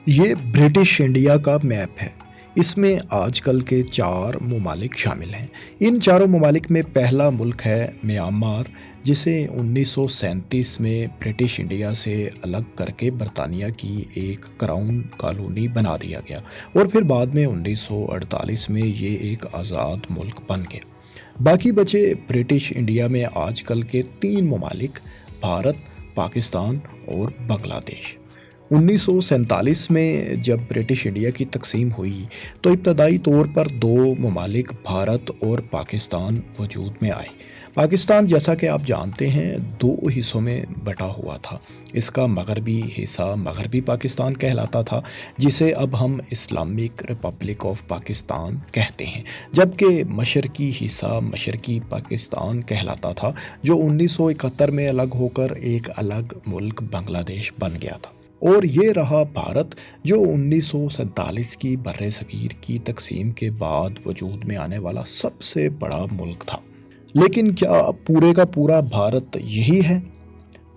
یہ British India کا map ہے۔ اس میں آج کل کے 4 ممالک شامل ہیں۔ ان چاروں ممالک میں پہلا ملک ہے میانمار، جسے 1937 میں برٹش انڈیا سے الگ کر کے برطانیہ کی ایک کراؤن کالونی بنا دیا گیا، اور پھر بعد میں 1948 میں یہ ایک آزاد ملک بن گیا۔ باقی بچے برٹش انڈیا میں آج کل کے 3 ممالک بھارت، پاکستان اور بنگلہ دیش۔ 1947 میں جب برٹش انڈیا کی تقسیم ہوئی تو ابتدائی طور پر 2 ممالک بھارت اور پاکستان وجود میں آئے۔ پاکستان، جیسا کہ آپ جانتے ہیں، 2 حصوں میں بٹا ہوا تھا۔ اس کا مغربی حصہ مغربی پاکستان کہلاتا تھا، جسے اب ہم اسلامک ریپبلک آف پاکستان کہتے ہیں، جبکہ مشرقی حصہ مشرقی پاکستان کہلاتا تھا، جو 1971 میں الگ ہو کر ایک الگ ملک بنگلہ دیش بن گیا تھا۔ اور یہ رہا بھارت، جو 1947 کی بر صغیر کی تقسیم کے بعد وجود میں آنے والا سب سے بڑا ملک تھا۔ لیکن کیا پورے کا پورا بھارت یہی ہے؟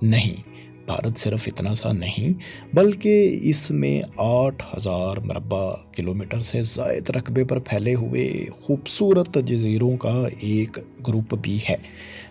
نہیں، بھارت صرف اتنا سا نہیں، بلکہ اس میں 8,000 مربع کلومیٹر سے زائد رقبے پر پھیلے ہوئے خوبصورت جزیروں کا ایک گروپ بھی ہے،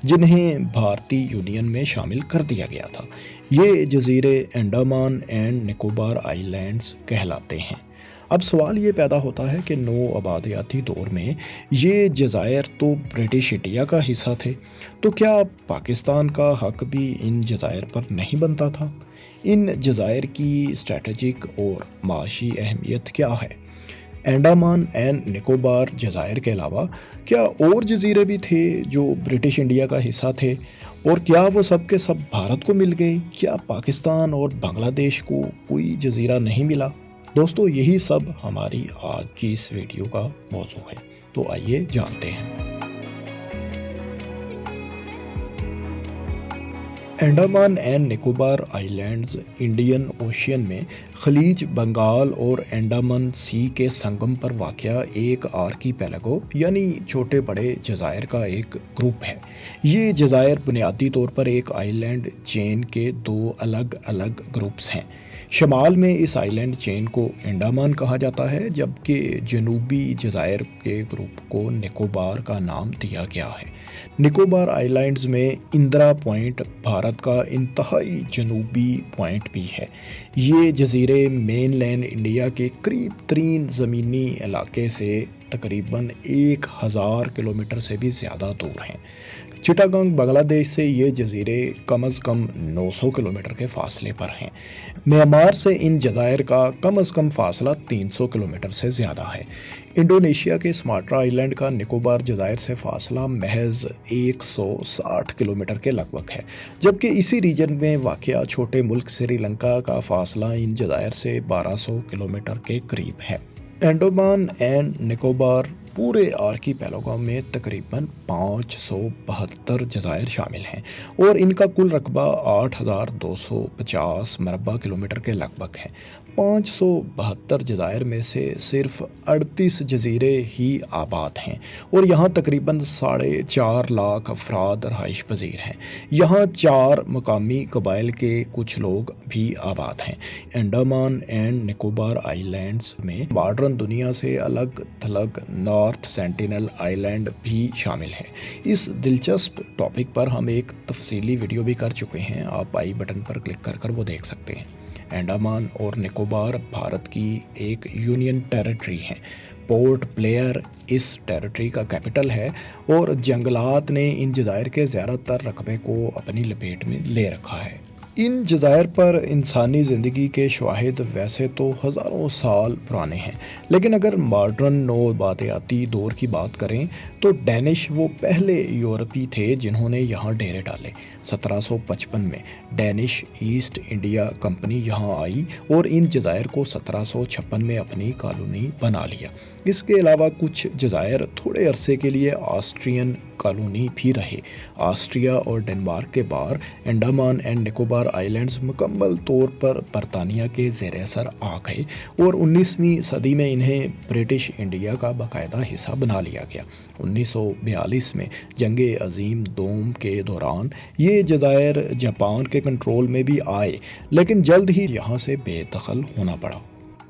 جنہیں بھارتی یونین میں شامل کر دیا گیا تھا۔ یہ جزیرے Andaman and Nicobar I lands کہلاتے ہیں۔ اب سوال یہ پیدا ہوتا ہے کہ نو آبادیاتی دور میں یہ جزائر تو برٹش انڈیا کا حصہ تھے، تو کیا پاکستان کا حق بھی ان جزائر پر نہیں بنتا تھا؟ ان جزائر کی اسٹریٹجک اور معاشی اہمیت کیا ہے؟ انڈمان اینڈ نکوبار جزائر کے علاوہ کیا اور جزیرے بھی تھے جو برٹش انڈیا کا حصہ تھے؟ اور کیا وہ سب کے سب بھارت کو مل گئے؟ کیا پاکستان اور بنگلہ دیش کو کوئی جزیرہ نہیں ملا؟ دوستو، یہی سب ہماری آج کی اس ویڈیو کا موضوع ہے، تو آئیے جانتے ہیں۔ Andaman and Nicobar I lands Indian ocean میں خلیج بنگال اور انڈمان سی کے سنگم پر واقع ایک آرکیپیلاگو یعنی چھوٹے بڑے جزائر کا ایک گروپ ہے۔ یہ جزائر بنیادی طور پر ایک آئی لینڈ چین کے 2 الگ الگ گروپس ہیں۔ شمال میں اس آئی لینڈ چین کو انڈمان کہا جاتا ہے، جبکہ جنوبی جزائر کے گروپ کو نکوبار کا نام دیا گیا ہے۔ نکوبار آئی لینڈز میں اندرا پوائنٹ بھارت کا انتہائی جنوبی پوائنٹ بھی ہے۔ یہ جزیرے مین لینڈ انڈیا کے قریب ترین زمینی علاقے سے تقریباً 1,000 کلومیٹر سے بھی زیادہ دور ہیں۔ چٹاگانگ بنگلہ دیش سے یہ جزیرے کم از کم 900 کلومیٹر کے فاصلے پر ہیں۔ میانمار سے ان جزائر کا کم از کم فاصلہ 300 کلومیٹر سے زیادہ ہے۔ انڈونیشیا کے سماٹرا آئی لینڈ کا نکوبار جزائر سے فاصلہ محض 160 کلومیٹر کے لگ بھگ ہے، جبکہ اسی ریجن میں واقع چھوٹے ملک سری لنکا کا فاصلہ ان جزائر سے 1200 کلومیٹر کے قریب ہے۔ انڈمان اینڈ نکوبار پورے آرکیپیلاگو میں تقریباً 572 جزائر شامل ہیں، اور ان کا کل رقبہ 8,250 مربع کلومیٹر کے لگ بھگ ہے۔ 572 جزائر میں سے صرف 38 جزیرے ہی آباد ہیں، اور یہاں تقریباً 4.5 لاکھ افراد رہائش پذیر ہیں۔ یہاں 4 مقامی قبائل کے کچھ لوگ بھی آباد ہیں۔ Andaman and Nicobar I lands میں ماڈرن دنیا سے الگ تھلگ نارتھ سینٹینل آئی لینڈ بھی شامل ہے۔ اس دلچسپ ٹاپک پر ہم ایک تفصیلی ویڈیو بھی کر چکے ہیں، آپ آئی بٹن پر کلک کر وہ دیکھ سکتے ہیں۔ انڈمان اور نکوبار بھارت کی ایک یونین ٹیریٹری ہے۔ پورٹ بلیئر اس ٹیریٹری کا کیپٹل ہے، اور جنگلات نے ان جزائر کے زیادہ تر رقبے کو اپنی لپیٹ میں لے رکھا ہے۔ ان جزائر پر انسانی زندگی کے شواہد ویسے تو ہزاروں سال پرانے ہیں، لیکن اگر ماڈرن نو آبادیاتی دور کی بات کریں تو ڈینش وہ پہلے یورپی تھے جنہوں نے یہاں ڈیرے ڈالے۔ 1755 میں ڈینش ایسٹ انڈیا کمپنی یہاں آئی اور ان جزائر کو 1756 میں اپنی کالونی بنا لیا۔ اس کے علاوہ کچھ جزائر تھوڑے عرصے کے لیے آسٹرین کالونی بھی رہے۔ آسٹریا اور ڈنمارک کے بعد Andaman and Nicobar I lands مکمل طور پر برطانیہ کے زیر اثر آ گئے، اور 19ویں صدی میں انہیں برٹش انڈیا کا باقاعدہ حصہ بنا لیا گیا۔ 1942 میں جنگ عظیم دوم کے دوران یہ جزائر جاپان کے کنٹرول میں بھی آئے، لیکن جلد ہی یہاں سے بے دخل ہونا پڑا۔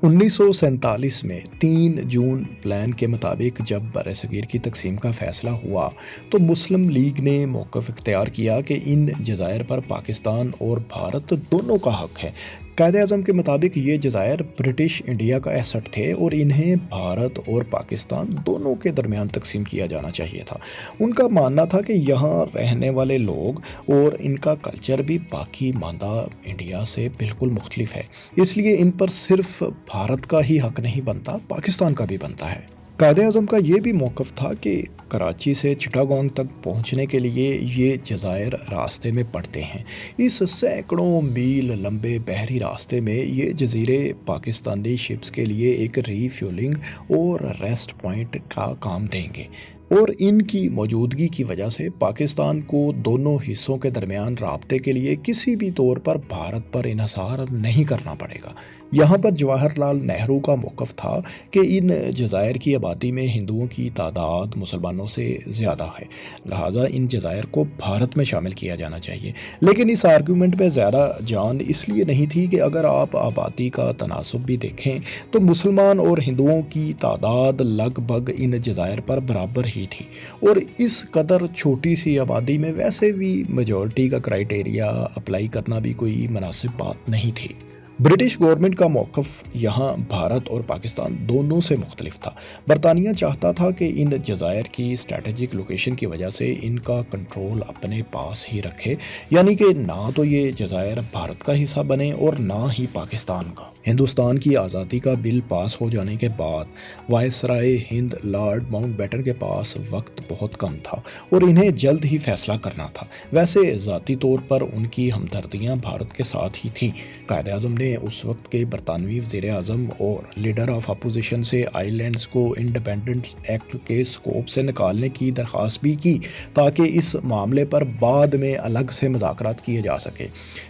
1947 میں 3 جون پلان کے مطابق جب برصغیر کی تقسیم کا فیصلہ ہوا تو مسلم لیگ نے موقف اختیار کیا کہ ان جزائر پر پاکستان اور بھارت دونوں کا حق ہے۔ قائد اعظم کے مطابق یہ جزائر برٹش انڈیا کا ایسٹ تھے اور انہیں بھارت اور پاکستان دونوں کے درمیان تقسیم کیا جانا چاہیے تھا۔ ان کا ماننا تھا کہ یہاں رہنے والے لوگ اور ان کا کلچر بھی باقی ماندہ انڈیا سے بالکل مختلف ہے، اس لیے ان پر صرف بھارت کا ہی حق نہیں بنتا، پاکستان کا بھی بنتا ہے۔ قائد اعظم کا یہ بھی موقف تھا کہ کراچی سے چٹاگانگ تک پہنچنے کے لیے یہ جزائر راستے میں پڑتے ہیں۔ اس سینکڑوں میل لمبے بحری راستے میں یہ جزیرے پاکستانی شپس کے لیے ایک ری فیولنگ اور ریسٹ پوائنٹ کا کام دیں گے، اور ان کی موجودگی کی وجہ سے پاکستان کو دونوں حصوں کے درمیان رابطے کے لیے کسی بھی طور پر بھارت پر انحصار نہیں کرنا پڑے گا۔ یہاں پر جواہر لال نہرو کا موقف تھا کہ ان جزائر کی آبادی میں ہندوؤں کی تعداد مسلمانوں سے زیادہ ہے، لہٰذا ان جزائر کو بھارت میں شامل کیا جانا چاہیے۔ لیکن اس آرگیومنٹ میں زیادہ جان اس لیے نہیں تھی کہ اگر آپ آبادی کا تناسب بھی دیکھیں تو مسلمان اور ہندوؤں کی تعداد لگ بھگ ان جزائر پر برابر ہی تھی، اور اس قدر چھوٹی سی آبادی میں ویسے بھی میجورٹی کا کرائیٹیریا اپلائی کرنا بھی کوئی مناسب بات نہیں تھی۔ برٹش گورنمنٹ کا موقف یہاں بھارت اور پاکستان دونوں سے مختلف تھا۔ برطانیہ چاہتا تھا کہ ان جزائر کی اسٹریٹجک لوکیشن کی وجہ سے ان کا کنٹرول اپنے پاس ہی رکھے، یعنی کہ نہ تو یہ جزائر بھارت کا حصہ بنے اور نہ ہی پاکستان کا۔ ہندوستان کی آزادی کا بل پاس ہو جانے کے بعد وائسرائے ہند لارڈ ماؤنٹ بیٹن کے پاس وقت بہت کم تھا اور انہیں جلد ہی فیصلہ کرنا تھا۔ ویسے ذاتی طور پر ان کی ہمدردیاں بھارت کے ساتھ ہی تھیں۔ قائد اعظم نے اس وقت کے برطانوی وزیر اعظم اور لیڈر آف اپوزیشن سے آئی لینڈز کو انڈیپینڈنس ایکٹ کے اسکوپ سے نکالنے کی درخواست بھی کی تاکہ اس معاملے پر بعد میں الگ سے مذاکرات کیے جا سکے۔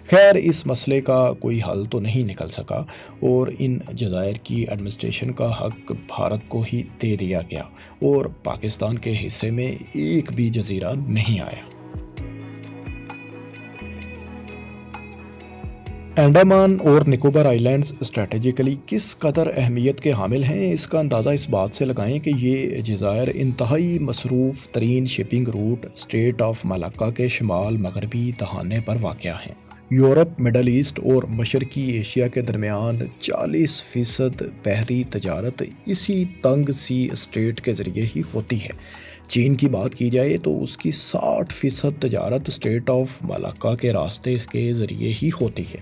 خیر، اس مسئلے کا کوئی حل تو نہیں نکل سکا اور ان جزائر کی ایڈمنسٹریشن کا حق بھارت کو ہی دے دیا گیا اور پاکستان کے حصے میں ایک بھی جزیرہ نہیں آیا۔ انڈمان اور نکوبار آئی لینڈز اسٹریٹجیکلی کس قدر اہمیت کے حامل ہیں، اس کا اندازہ اس بات سے لگائیں کہ یہ جزائر انتہائی مصروف ترین shipping route street of Malacca کے شمال مغربی دہانے پر واقع ہیں۔ یورپ، مڈل ایسٹ اور مشرقی ایشیا کے درمیان 40% بحری تجارت اسی تنگ سی اسٹریٹ کے ذریعے ہی ہوتی ہے۔ چین کی بات کی جائے تو اس کی 60% تجارت اسٹریٹ آف ملاکا کے راستے کے ذریعے ہی ہوتی ہے۔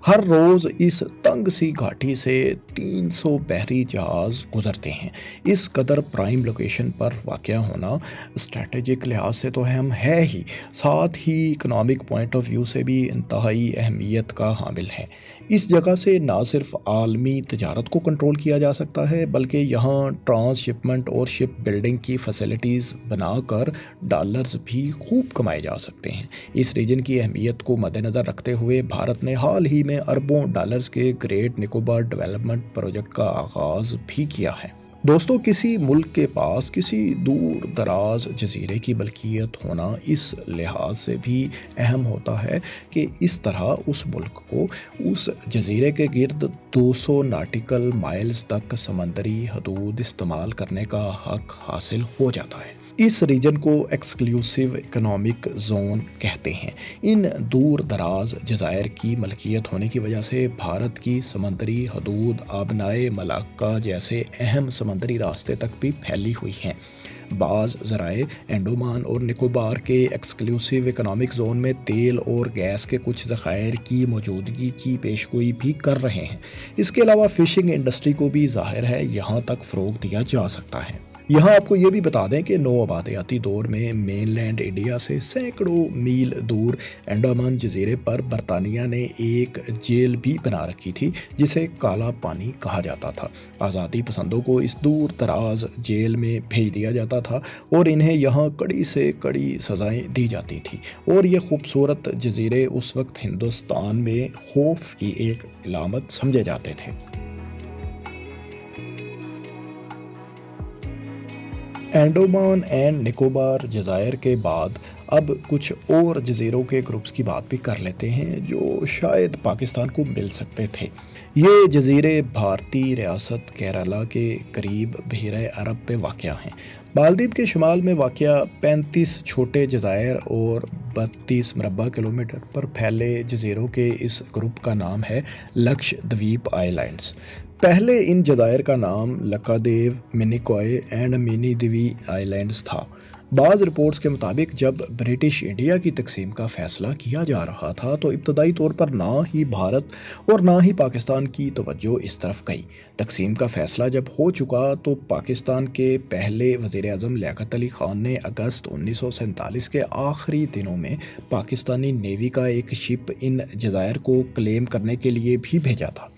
ہر روز اس تنگ سی گھاٹی سے 300 بحری جہاز گزرتے ہیں۔ اس قدر پرائم لوکیشن پر واقع ہونا اسٹریٹجک لحاظ سے تو اہم ہے ہی، ساتھ ہی اکنامک پوائنٹ آف ویو سے بھی انتہائی اہمیت کا حامل ہے۔ اس جگہ سے نہ صرف عالمی تجارت کو کنٹرول کیا جا سکتا ہے بلکہ یہاں ٹرانس شپمنٹ اور شپ بلڈنگ کی فیسلٹیز بنا کر ڈالرز بھی خوب کمائے جا سکتے ہیں۔ اس ریجن کی اہمیت کو مد نظر رکھتے ہوئے بھارت نے حال ہی میں اربوں ڈالرز کے گریٹ نکوبار ڈیولپمنٹ پروجیکٹ کا آغاز بھی کیا ہے۔ دوستو، کسی ملک کے پاس کسی دور دراز جزیرے کی ملکیت ہونا اس لحاظ سے بھی اہم ہوتا ہے کہ اس طرح اس ملک کو اس جزیرے کے گرد 200 ناٹیکل مائلز تک سمندری حدود استعمال کرنے کا حق حاصل ہو جاتا ہے۔ اس ریجن کو ایکسکلوسیو اکنامک زون کہتے ہیں۔ ان دور دراز جزائر کی ملکیت ہونے کی وجہ سے بھارت کی سمندری حدود آبنائے ملاکا جیسے اہم سمندری راستے تک بھی پھیلی ہوئی ہیں۔ بعض ذرائع انڈمان اور نکوبار کے ایکسکلوسیو اکنامک زون میں تیل اور گیس کے کچھ ذخائر کی موجودگی کی پیشگوئی بھی کر رہے ہیں۔ اس کے علاوہ فشنگ انڈسٹری کو بھی ظاہر ہے یہاں تک فروغ دیا جا سکتا ہے۔ یہاں آپ کو یہ بھی بتا دیں کہ نو آبادیاتی دور میں مین لینڈ انڈیا سے سینکڑوں میل دور انڈمان جزیرے پر برطانیہ نے ایک جیل بھی بنا رکھی تھی جسے کالا پانی کہا جاتا تھا۔ آزادی پسندوں کو اس دور دراز جیل میں بھیج دیا جاتا تھا اور انہیں یہاں کڑی سے کڑی سزائیں دی جاتی تھیں، اور یہ خوبصورت جزیرے اس وقت ہندوستان میں خوف کی ایک علامت سمجھے جاتے تھے۔ انڈومان اینڈ نکوبار جزائر کے بعد اب کچھ اور جزیروں کے گروپس کی بات بھی کر لیتے ہیں جو شاید پاکستان کو مل سکتے تھے۔ یہ جزیرے بھارتی ریاست کیرالہ کے قریب بحیرہ عرب پہ واقع ہیں۔ مالدیپ کے شمال میں واقع 35 چھوٹے جزائر اور 32 مربع کلومیٹر پر پھیلے جزیروں کے اس گروپ کا نام ہے لکشدویپ آئی لینڈز۔ پہلے ان جزائر کا نام Laccadive, Minicoy and Amindivi islands تھا۔ بعض رپورٹس کے مطابق جب برٹش انڈیا کی تقسیم کا فیصلہ کیا جا رہا تھا تو ابتدائی طور پر نہ ہی بھارت اور نہ ہی پاکستان کی توجہ اس طرف گئی۔ تقسیم کا فیصلہ جب ہو چکا تو پاکستان کے پہلے وزیر اعظم لیاقت علی خان نے اگست 1947 کے آخری دنوں میں پاکستانی نیوی کا ایک شپ ان جزائر کو کلیم کرنے کے لیے بھی بھیجا تھا۔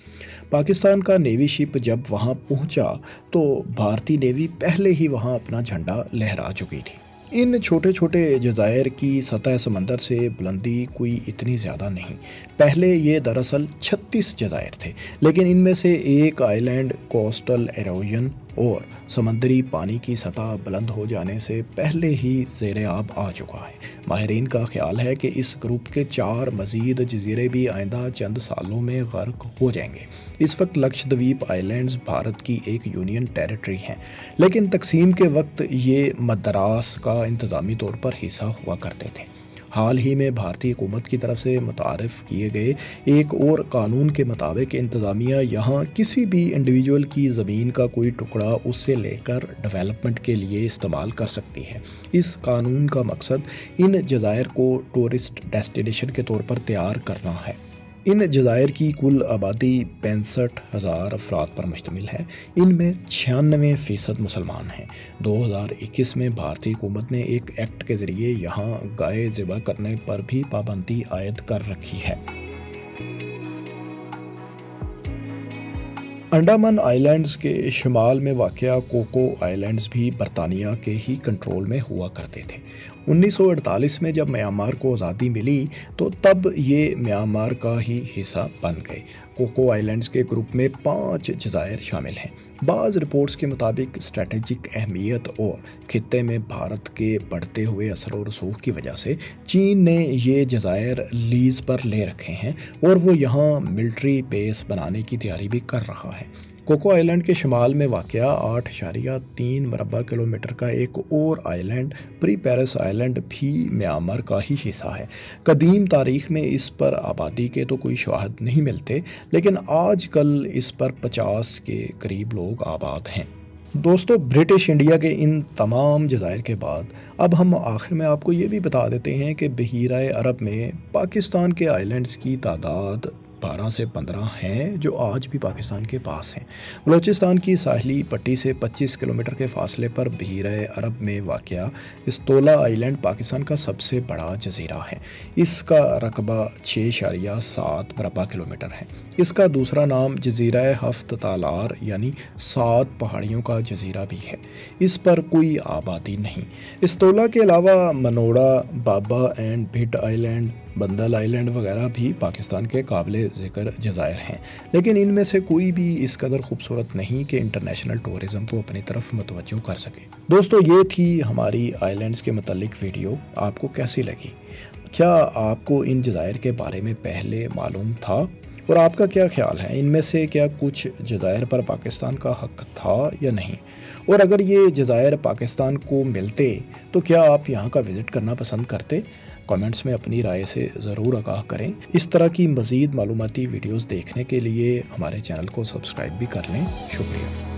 پاکستان کا نیوی شپ جب وہاں پہنچا تو بھارتی نیوی پہلے ہی وہاں اپنا جھنڈا لہرا چکی تھی۔ ان چھوٹے چھوٹے جزائر کی سطح سمندر سے بلندی کوئی اتنی زیادہ نہیں۔ پہلے یہ دراصل 36 جزائر تھے، لیکن ان میں سے ایک آئی لینڈ کوسٹل ایروژن اور سمندری پانی کی سطح بلند ہو جانے سے پہلے ہی زیر آب آ چکا ہے۔ ماہرین کا خیال ہے کہ اس گروپ کے 4 مزید جزیرے بھی آئندہ چند سالوں میں غرق ہو جائیں گے۔ اس وقت لکشدویپ آئی لینڈز بھارت کی ایک یونین ٹیریٹری ہیں، لیکن تقسیم کے وقت یہ مدراس کا انتظامی طور پر حصہ ہوا کرتے تھے۔ حال ہی میں بھارتی حکومت کی طرف سے متعارف کیے گئے ایک اور قانون کے مطابق انتظامیہ یہاں کسی بھی انڈیویجول کی زمین کا کوئی ٹکڑا اس سے لے کر ڈیولپمنٹ کے لیے استعمال کر سکتی ہے۔ اس قانون کا مقصد ان جزائر کو ٹورسٹ ڈیسٹینیشن کے طور پر تیار کرنا ہے۔ ان جزائر کی کل آبادی 65,000 افراد پر مشتمل ہے۔ ان میں 96% مسلمان ہیں۔ 2021 میں بھارتی حکومت نے ایک ایکٹ کے ذریعے یہاں گائے ذبح کرنے پر بھی پابندی عائد کر رکھی ہے۔ انڈامان آئی لینڈز کے شمال میں واقع کوکو آئی لینڈز بھی برطانیہ کے ہی کنٹرول میں ہوا کرتے تھے۔ 1948 میں جب میانمار کو آزادی ملی تو تب یہ میانمار کا ہی حصہ بن گئے۔ کوکو آئی لینڈز کے گروپ میں 5 جزائر شامل ہیں۔ بعض رپورٹس کے مطابق اسٹریٹجک اہمیت اور خطے میں بھارت کے بڑھتے ہوئے اثر و رسوخ کی وجہ سے چین نے یہ جزائر لیز پر لے رکھے ہیں اور وہ یہاں ملٹری بیس بنانے کی تیاری بھی کر رہا ہے۔ کوکو آئی لینڈ کے شمال میں واقع 8.3 مربع کلومیٹر کا ایک اور آئی لینڈ پری پیرس آئی لینڈ بھی میانمار کا ہی حصہ ہے۔ قدیم تاریخ میں اس پر آبادی کے تو کوئی شواہد نہیں ملتے، لیکن آج کل اس پر 50 کے قریب لوگ آباد ہیں۔ دوستو، برٹش انڈیا کے ان تمام جزائر کے بعد اب ہم آخر میں آپ کو یہ بھی بتا دیتے ہیں کہ بحیرہ عرب میں پاکستان کے آئی لینڈز کی تعداد 12 سے 15 ہیں جو آج بھی پاکستان کے پاس ہیں۔ بلوچستان کی ساحلی پٹی سے 25 کلومیٹر کے فاصلے پر بحیرہ عرب میں واقع استولا آئی لینڈ پاکستان کا سب سے بڑا جزیرہ ہے۔ اس کا رقبہ 6.7 مربع کلومیٹر ہے۔ اس کا دوسرا نام جزیرہ ہفت تالار یعنی 7 پہاڑیوں کا جزیرہ بھی ہے۔ اس پر کوئی آبادی نہیں۔ استولا کے علاوہ منوڑا، بابا اینڈ بھٹ آئی لینڈ، بندل آئی لینڈ وغیرہ بھی پاکستان کے قابل ذکر جزائر ہیں، لیکن ان میں سے کوئی بھی اس قدر خوبصورت نہیں کہ انٹرنیشنل ٹورزم کو اپنی طرف متوجہ کر سکے۔ دوستو، یہ تھی ہماری آئی لینڈز کے متعلق ویڈیو۔ آپ کو کیسی لگی؟ کیا آپ کو ان جزائر کے بارے میں پہلے معلوم تھا؟ اور آپ کا کیا خیال ہے، ان میں سے کیا کچھ جزائر پر پاکستان کا حق تھا یا نہیں؟ اور اگر یہ جزائر پاکستان کو ملتے تو کیا آپ یہاں کا وزٹ کرنا پسند کرتے؟ کامنٹس میں اپنی رائے سے ضرور آگاہ کریں۔ اس طرح کی مزید معلوماتی ویڈیوز دیکھنے کے لیے ہمارے چینل کو سبسکرائب بھی کر لیں۔ شکریہ۔